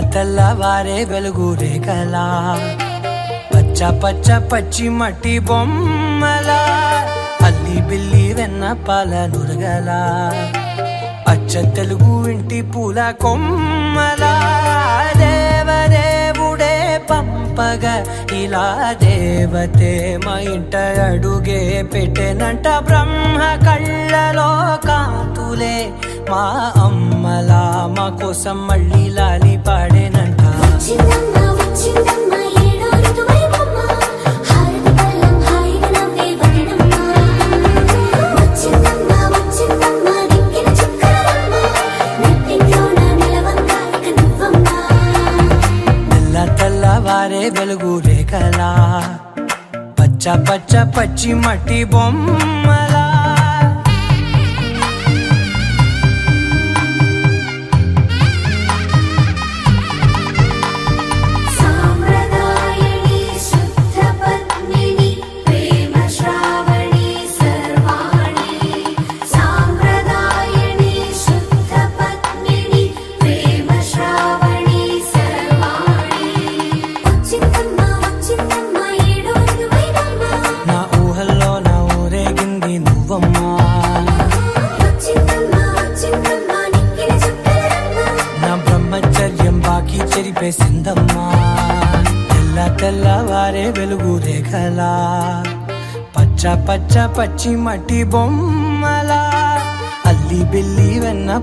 తెల్లవారే వెలుగు రేఖలా పచ్చ పచ్చ పచ్చి మట్టి బొమ్మలా అల్లి బిల్లి వెన్న పాల నురగలా అచ్చ తెలుగు ఇంటి పూల కొమ్మలా దేవదేవుడే పంపగా ఇలా దేవతే మా ఇంట అడుగే పెట్టెనంట బ్రహ్మ కళ్ళలో కాంతులే మా అమ్మలా మా కోసం మళ్ళీ లాలి పాడేనంట. తెల్లవారే వెలుగు రేఖలా పచ్చ పచ్చ పచ్చి మట్టి బొమ్మలా చెరిపేసిందమ్మా. తెల్లవారే వెలుగు రేఖలా పచ్చ పచ్చ పచ్చి మట్టి బొమ్మలా అల్లి బిల్లి వెన్న